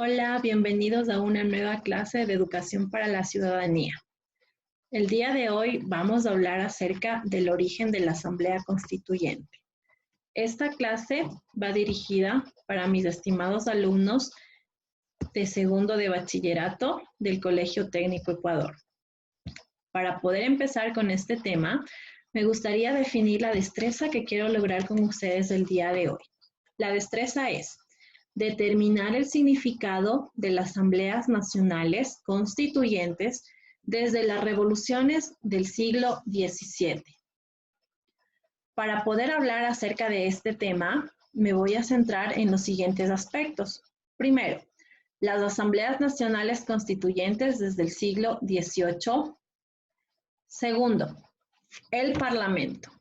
Hola, bienvenidos a una nueva clase de educación para la ciudadanía. El día de hoy vamos a hablar acerca del origen de la Asamblea Constituyente. Esta clase va dirigida para mis estimados alumnos de segundo de bachillerato del Colegio Técnico Ecuador. Para poder empezar con este tema, me gustaría definir la destreza que quiero lograr con ustedes el día de hoy. La destreza es determinar el significado de las asambleas nacionales constituyentes desde las revoluciones del siglo XVII. Para poder hablar acerca de este tema, me voy a centrar en los siguientes aspectos. Primero, las asambleas nacionales constituyentes desde el siglo XVIII. Segundo, el Parlamento.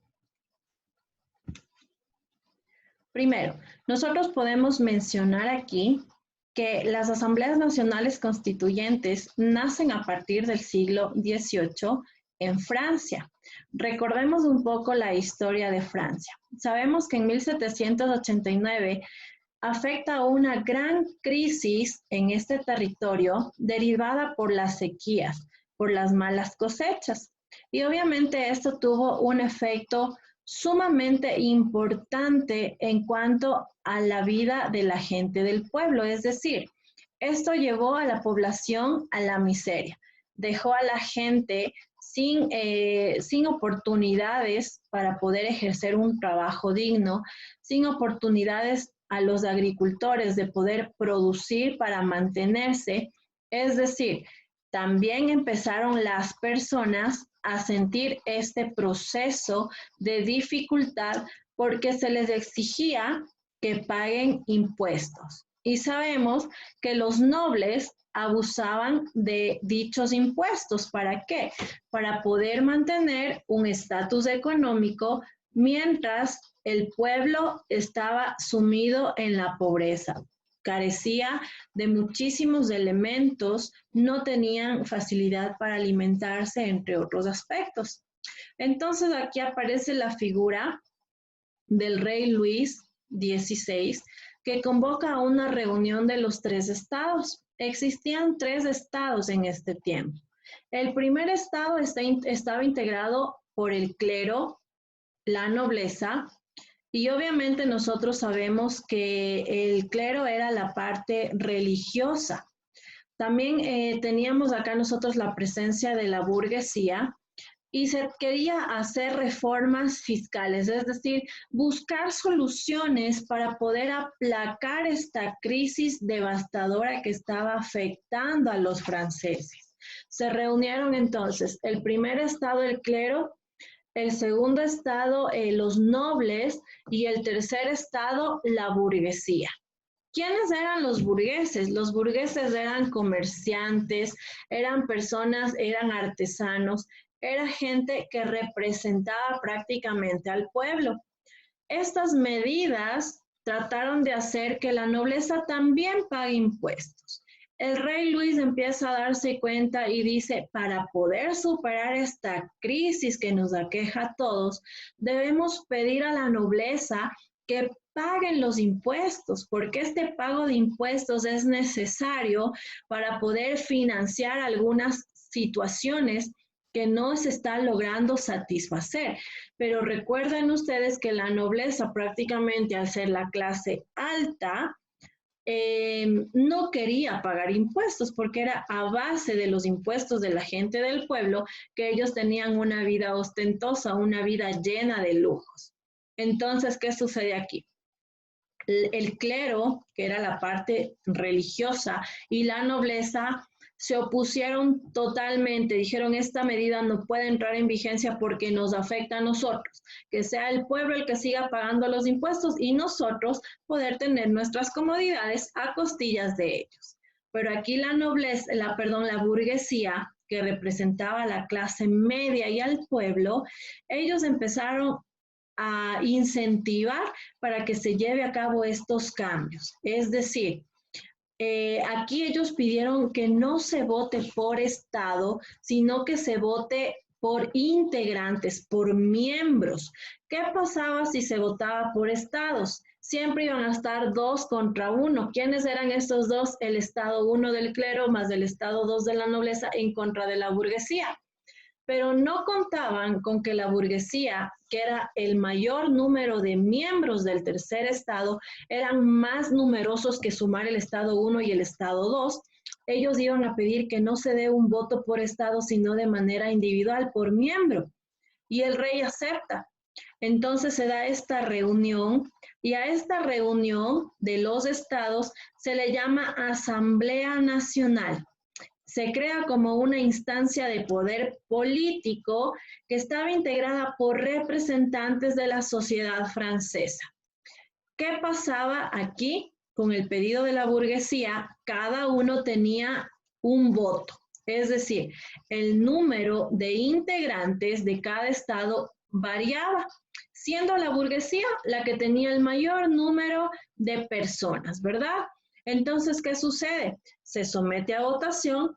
Primero, nosotros podemos mencionar aquí que las asambleas nacionales constituyentes nacen a partir del siglo XVIII en Francia. Recordemos un poco la historia de Francia. Sabemos que en 1789 afecta una gran crisis en este territorio derivada por las sequías, por las malas cosechas. Y obviamente esto tuvo un efecto sumamente importante en cuanto a la vida de la gente del pueblo. Es decir, esto llevó a la población a la miseria, dejó a la gente sin oportunidades para poder ejercer un trabajo digno, sin oportunidades a los agricultores de poder producir para mantenerse. Es decir, también empezaron las personas a sentir este proceso de dificultad porque se les exigía que paguen impuestos. Y sabemos que los nobles abusaban de dichos impuestos. ¿Para qué? Para poder mantener un estatus económico mientras el pueblo estaba sumido en la pobreza. Carecía de muchísimos elementos, no tenían facilidad para alimentarse, entre otros aspectos. Entonces aquí aparece la figura del rey Luis XVI, que convoca a una reunión de los tres estados. Existían tres estados en este tiempo. El primer estado estaba integrado por el clero, la nobleza, y obviamente nosotros sabemos que el clero era la parte religiosa. También teníamos acá nosotros la presencia de la burguesía y se quería hacer reformas fiscales, es decir, buscar soluciones para poder aplacar esta crisis devastadora que estaba afectando a los franceses. Se reunieron entonces el primer estado, el clero, el segundo estado, los nobles, y el tercer estado, la burguesía. ¿Quiénes eran los burgueses? Los burgueses eran comerciantes, eran personas, eran artesanos, era gente que representaba prácticamente al pueblo. Estas medidas trataron de hacer que la nobleza también pague impuestos. El rey Luis empieza a darse cuenta y dice, para poder superar esta crisis que nos aqueja a todos, debemos pedir a la nobleza que paguen los impuestos, porque este pago de impuestos es necesario para poder financiar algunas situaciones que no se está logrando satisfacer. Pero recuerden ustedes que la nobleza, prácticamente al ser la clase alta, no quería pagar impuestos porque era a base de los impuestos de la gente del pueblo que ellos tenían una vida ostentosa, una vida llena de lujos. Entonces, ¿qué sucede aquí? El clero, que era la parte religiosa, y la nobleza se opusieron totalmente, dijeron esta medida no puede entrar en vigencia porque nos afecta a nosotros, que sea el pueblo el que siga pagando los impuestos y nosotros poder tener nuestras comodidades a costillas de ellos. Pero aquí la nobleza, la burguesía, que representaba a la clase media y al pueblo, ellos empezaron a incentivar para que se lleve a cabo estos cambios. Es decir, aquí ellos pidieron que no se vote por estado, sino que se vote por integrantes, por miembros. ¿Qué pasaba si se votaba por estados? siempre iban a estar 2 contra 1. ¿Quiénes eran estos dos? El estado 1 del clero más el estado 2 de la nobleza en contra de la burguesía. Pero no contaban con que la burguesía, que era el mayor número de miembros del tercer estado, eran más numerosos que sumar el estado 1 y el estado 2. Ellos iban a pedir que no se dé un voto por estado, sino de manera individual, por miembro. Y el rey acepta. Entonces se da esta reunión, y a esta reunión de los estados se le llama Asamblea Nacional. Se crea como una instancia de poder político que estaba integrada por representantes de la sociedad francesa. ¿Qué pasaba aquí? Con el pedido de la burguesía, cada uno tenía un voto. Es decir, el número de integrantes de cada estado variaba, siendo la burguesía la que tenía el mayor número de personas, ¿verdad? Entonces, ¿qué sucede? Se somete a votación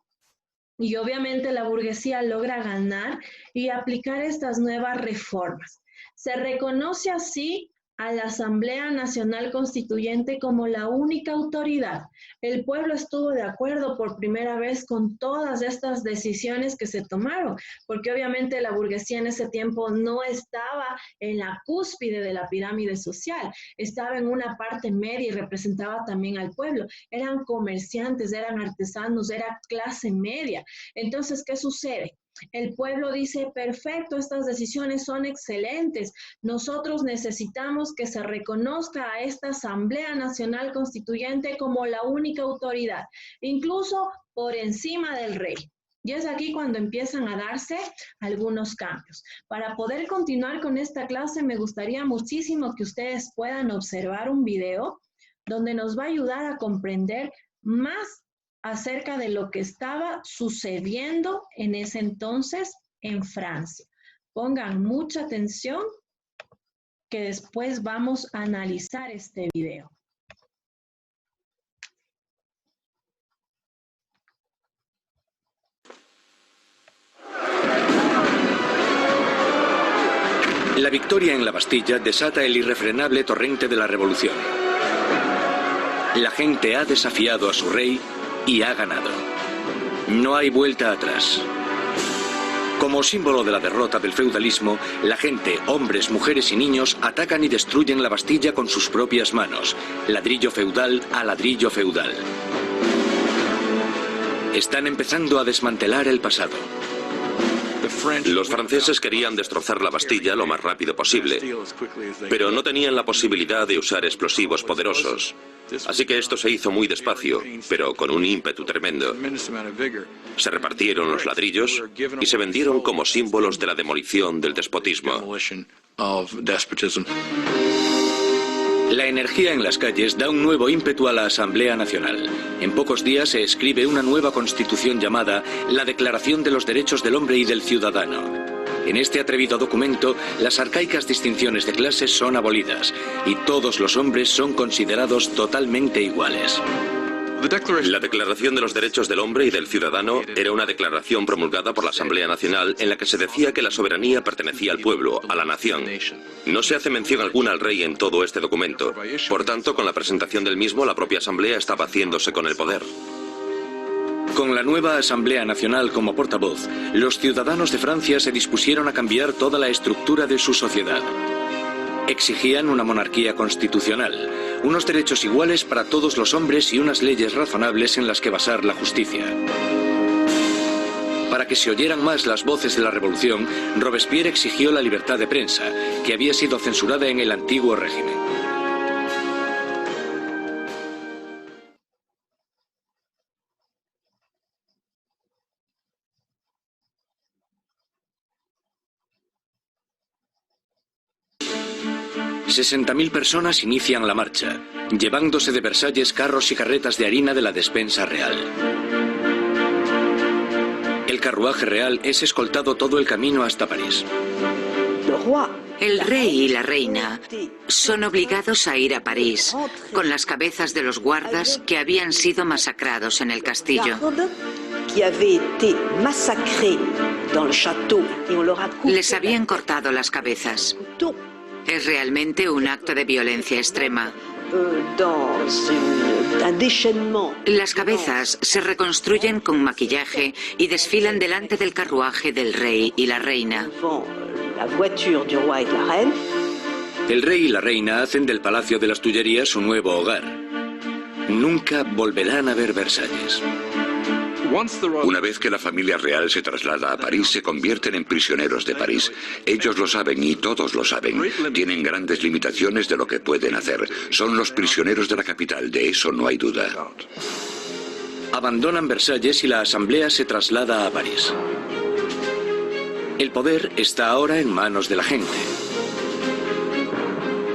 y obviamente la burguesía logra ganar y aplicar estas nuevas reformas. Se reconoce así a la Asamblea Nacional Constituyente como la única autoridad. El pueblo estuvo de acuerdo por primera vez con todas estas decisiones que se tomaron, porque obviamente la burguesía en ese tiempo no estaba en la cúspide de la pirámide social, estaba en una parte media y representaba también al pueblo. Eran comerciantes, eran artesanos, era clase media. Entonces, ¿qué sucede? El pueblo dice, perfecto, estas decisiones son excelentes. Nosotros necesitamos que se reconozca a esta Asamblea Nacional Constituyente como la única autoridad, incluso por encima del rey. Y es aquí cuando empiezan a darse algunos cambios. Para poder continuar con esta clase, me gustaría muchísimo que ustedes puedan observar un video donde nos va a ayudar a comprender más acerca de lo que estaba sucediendo en ese entonces en Francia. Pongan mucha atención que después vamos a analizar este video. La victoria en la Bastilla desata el irrefrenable torrente de la revolución. La gente ha desafiado a su rey y ha ganado. No hay vuelta atrás. Como símbolo de la derrota del feudalismo, la gente, hombres, mujeres y niños, atacan y destruyen la Bastilla con sus propias manos, ladrillo feudal a ladrillo feudal. Están empezando a desmantelar el pasado. Los franceses querían destrozar la Bastilla lo más rápido posible, pero no tenían la posibilidad de usar explosivos poderosos. Así que esto se hizo muy despacio, pero con un ímpetu tremendo. Se repartieron los ladrillos y se vendieron como símbolos de la demolición del despotismo. La energía en las calles da un nuevo ímpetu a la Asamblea Nacional. En pocos días se escribe una nueva constitución llamada la Declaración de los Derechos del Hombre y del Ciudadano. En este atrevido documento, las arcaicas distinciones de clases son abolidas y todos los hombres son considerados totalmente iguales. La Declaración de los Derechos del Hombre y del Ciudadano era una declaración promulgada por la Asamblea Nacional en la que se decía que la soberanía pertenecía al pueblo, a la nación. No se hace mención alguna al rey en todo este documento. Por tanto, con la presentación del mismo, la propia Asamblea estaba haciéndose con el poder. Con la nueva Asamblea Nacional como portavoz, los ciudadanos de Francia se dispusieron a cambiar toda la estructura de su sociedad. Exigían una monarquía constitucional, unos derechos iguales para todos los hombres y unas leyes razonables en las que basar la justicia. Para que se oyeran más las voces de la revolución, Robespierre exigió la libertad de prensa, que había sido censurada en el antiguo régimen. $60.000 personas inician la marcha, llevándose de Versalles carros y carretas de harina de la despensa real. El carruaje real es escoltado todo el camino hasta París. El rey y la reina son obligados a ir a París con las cabezas de los guardas que habían sido masacrados en el castillo. Les habían cortado las cabezas. Es realmente un acto de violencia extrema. Las cabezas se reconstruyen con maquillaje y desfilan delante del carruaje del rey y la reina. El rey y la reina hacen del Palacio de las Tullerías su nuevo hogar. Nunca volverán a ver Versalles. Una vez que la familia real se traslada a París, se convierten en prisioneros de París. Ellos lo saben y todos lo saben. Tienen grandes limitaciones de lo que pueden hacer. Son los prisioneros de la capital, de eso no hay duda. Abandonan Versalles y la asamblea se traslada a París. El poder está ahora en manos de la gente.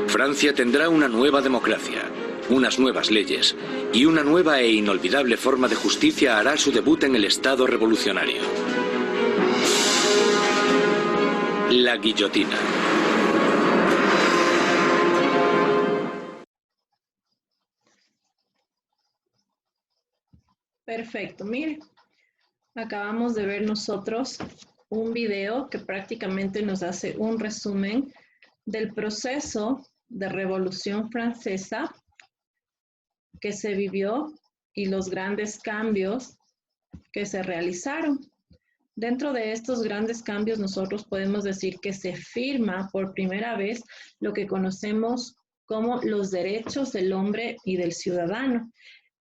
Francia tendrá una nueva democracia, unas nuevas leyes y una nueva e inolvidable forma de justicia hará su debut en el Estado revolucionario. La guillotina. Perfecto, mire, acabamos de ver nosotros un video que prácticamente nos hace un resumen del proceso de Revolución Francesa que se vivió y los grandes cambios que se realizaron. Dentro de estos grandes cambios nosotros podemos decir que se firma por primera vez lo que conocemos como los derechos del hombre y del ciudadano.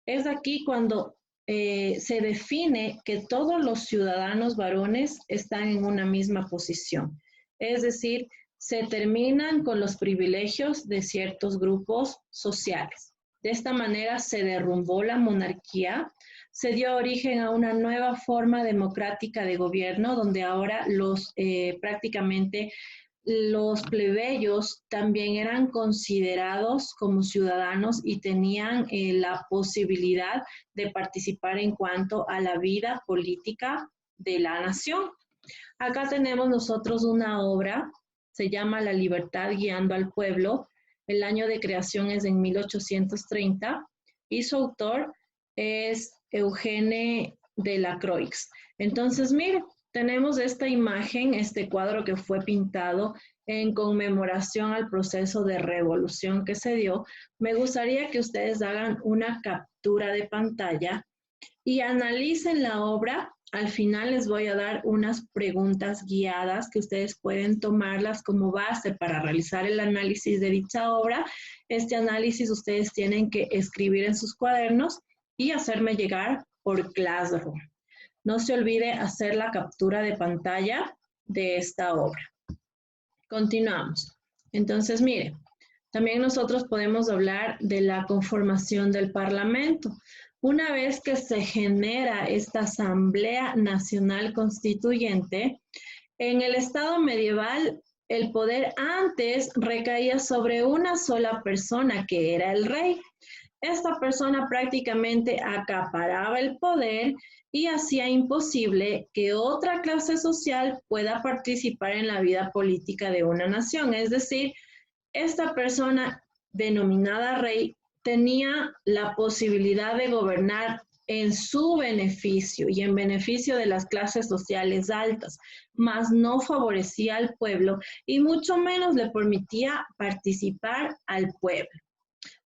Es aquí cuando se define que todos los ciudadanos varones están en una misma posición. Es decir, se terminan con los privilegios de ciertos grupos sociales. De esta manera se derrumbó la monarquía, se dio origen a una nueva forma democrática de gobierno, donde ahora prácticamente los plebeyos también eran considerados como ciudadanos y tenían la posibilidad de participar en cuanto a la vida política de la nación. Acá tenemos nosotros una obra, se llama La libertad guiando al pueblo. El año de creación es en 1830 y su autor es Eugène Delacroix. Entonces, mire, tenemos esta imagen, este cuadro que fue pintado en conmemoración al proceso de revolución que se dio. Me gustaría que ustedes hagan una captura de pantalla y analicen la obra. Al final les voy a dar unas preguntas guiadas que ustedes pueden tomarlas como base para realizar el análisis de dicha obra. Este análisis ustedes tienen que escribir en sus cuadernos y hacerme llegar por Classroom. No se olvide hacer la captura de pantalla de esta obra. Continuamos. Entonces, mire, también nosotros podemos hablar de la conformación del Parlamento. Una vez que se genera esta Asamblea Nacional Constituyente, en el Estado medieval el poder antes recaía sobre una sola persona, que era el rey. Esta persona prácticamente acaparaba el poder y hacía imposible que otra clase social pueda participar en la vida política de una nación. Es decir, esta persona denominada rey tenía la posibilidad de gobernar en su beneficio y en beneficio de las clases sociales altas, mas no favorecía al pueblo y mucho menos le permitía participar al pueblo.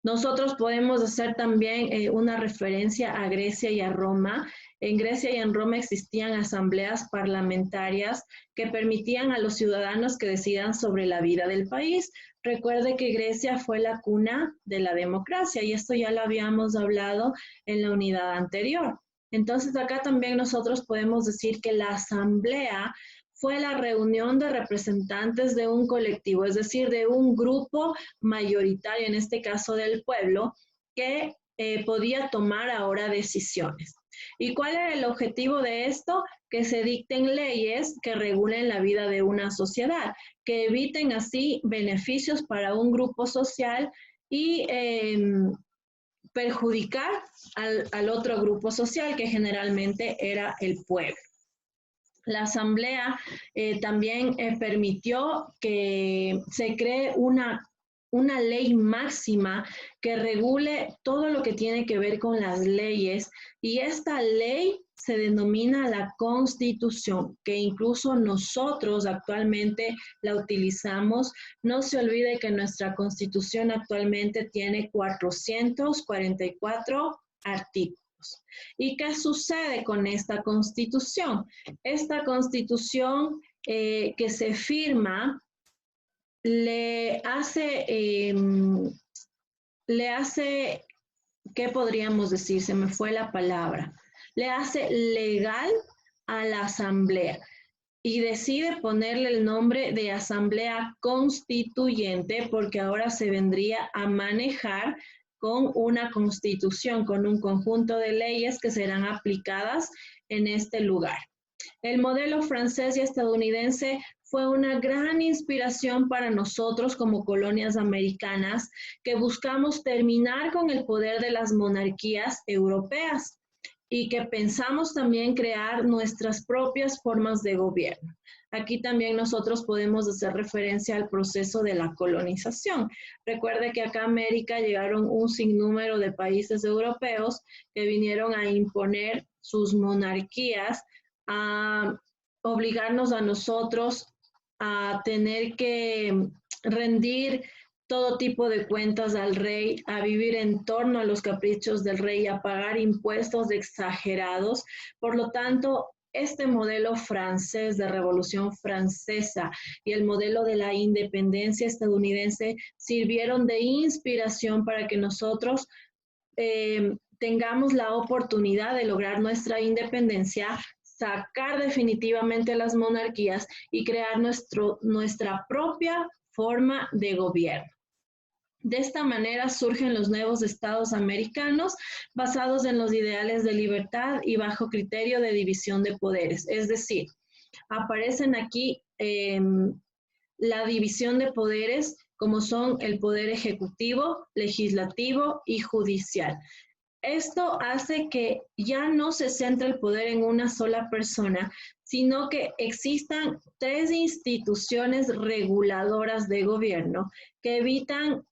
Nosotros podemos hacer también una referencia a Grecia y a Roma. En Grecia y en Roma existían asambleas parlamentarias que permitían a los ciudadanos que decidan sobre la vida del país. Recuerde que Grecia fue la cuna de la democracia y esto ya lo habíamos hablado en la unidad anterior. Entonces acá también nosotros podemos decir que la asamblea fue la reunión de representantes de un colectivo, es decir, de un grupo mayoritario, en este caso del pueblo, que podía tomar ahora decisiones. ¿Y cuál era el objetivo de esto? Que se dicten leyes que regulen la vida de una sociedad, que eviten así beneficios para un grupo social y perjudicar al otro grupo social, que generalmente era el pueblo. La asamblea también permitió que se cree una ley máxima que regule todo lo que tiene que ver con las leyes, y esta ley se denomina la Constitución, que incluso nosotros actualmente la utilizamos. No se olvide que nuestra Constitución actualmente tiene 444 artículos. ¿Y qué sucede con esta Constitución? Esta Constitución que se firma le hace, ¿qué podríamos decir? Se me fue la palabra. Le hace legal a la Asamblea y decide ponerle el nombre de Asamblea Constituyente porque ahora se vendría a manejar con una constitución, con un conjunto de leyes que serán aplicadas en este lugar. El modelo francés y estadounidense fue una gran inspiración para nosotros como colonias americanas que buscamos terminar con el poder de las monarquías europeas y que pensamos también crear nuestras propias formas de gobierno. Aquí también nosotros podemos hacer referencia al proceso de la colonización. Recuerde que acá a América llegaron un sinnúmero de países europeos que vinieron a imponer sus monarquías, a obligarnos a nosotros a tener que rendir todo tipo de cuentas al rey, a vivir en torno a los caprichos del rey, a pagar impuestos exagerados. Por lo tanto, este modelo francés de Revolución Francesa y el modelo de la independencia estadounidense sirvieron de inspiración para que nosotros tengamos la oportunidad de lograr nuestra independencia, sacar definitivamente las monarquías y crear nuestra propia forma de gobierno. De esta manera surgen los nuevos estados americanos basados en los ideales de libertad y bajo criterio de división de poderes. Es decir, aparecen aquí la división de poderes como son el poder ejecutivo, legislativo y judicial. Esto hace que ya no se centre el poder en una sola persona, sino que existan 3 instituciones reguladoras de gobierno que eviten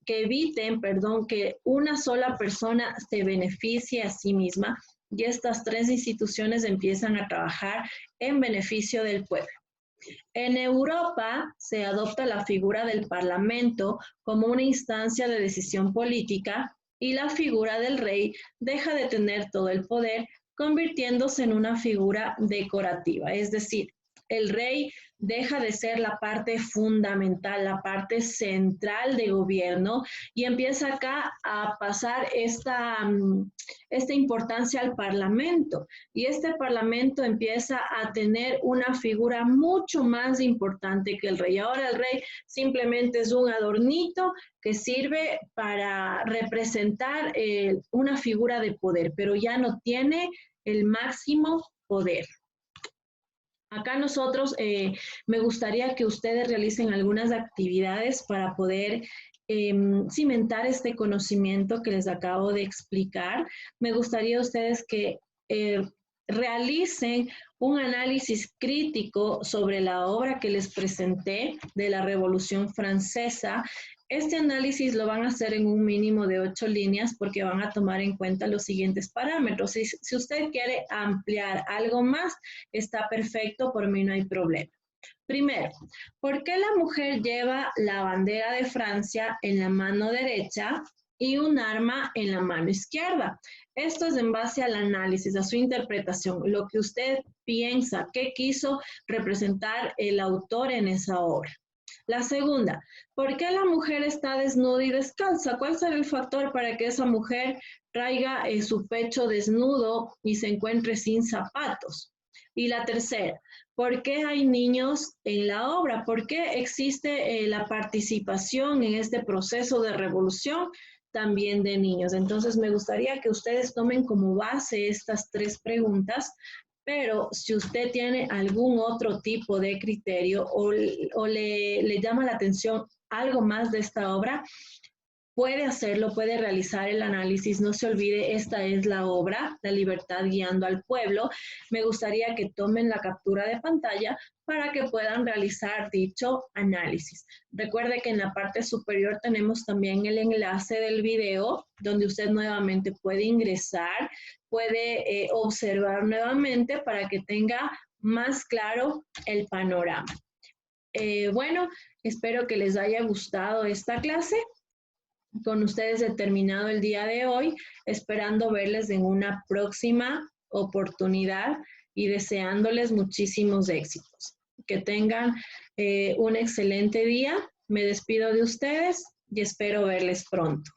que una sola persona se beneficie a sí misma, y estas 3 instituciones empiezan a trabajar en beneficio del pueblo. En Europa se adopta la figura del Parlamento como una instancia de decisión política y la figura del rey deja de tener todo el poder, convirtiéndose en una figura decorativa. Es decir, el rey deja de ser la parte fundamental, la parte central de gobierno, y empieza acá a pasar esta importancia al Parlamento. Y este Parlamento empieza a tener una figura mucho más importante que el rey. Ahora el rey simplemente es un adornito que sirve para representar una figura de poder, pero ya no tiene el máximo poder. Acá nosotros me gustaría que ustedes realicen algunas actividades para poder cimentar este conocimiento que les acabo de explicar. Me gustaría a ustedes que realicen un análisis crítico sobre la obra que les presenté de la Revolución Francesa. Este análisis lo van a hacer en un mínimo de 8 líneas porque van a tomar en cuenta los siguientes parámetros. Si usted quiere ampliar algo más, está perfecto, por mí no hay problema. Primero, ¿por qué la mujer lleva la bandera de Francia en la mano derecha y un arma en la mano izquierda? Esto es en base al análisis, a su interpretación, lo que usted piensa, qué quiso representar el autor en esa obra. La segunda, ¿por qué la mujer está desnuda y descalza? ¿Cuál será el factor para que esa mujer traiga su pecho desnudo y se encuentre sin zapatos? Y la tercera, ¿por qué hay niños en la obra? ¿Por qué existe la participación en este proceso de revolución también de niños? Entonces me gustaría que ustedes tomen como base estas 3 preguntas, pero si usted tiene algún otro tipo de criterio o le llama la atención algo más de esta obra, puede hacerlo, puede realizar el análisis. No se olvide, esta es la obra, La libertad guiando al pueblo. Me gustaría que tomen la captura de pantalla para que puedan realizar dicho análisis. Recuerde que en la parte superior tenemos también el enlace del video, donde usted nuevamente puede ingresar, puede observar nuevamente para que tenga más claro el panorama. Bueno, espero que les haya gustado esta clase. Con ustedes he terminado el día de hoy, esperando verles en una próxima oportunidad y deseándoles muchísimos éxitos. Que tengan un excelente día. Me despido de ustedes y espero verles pronto.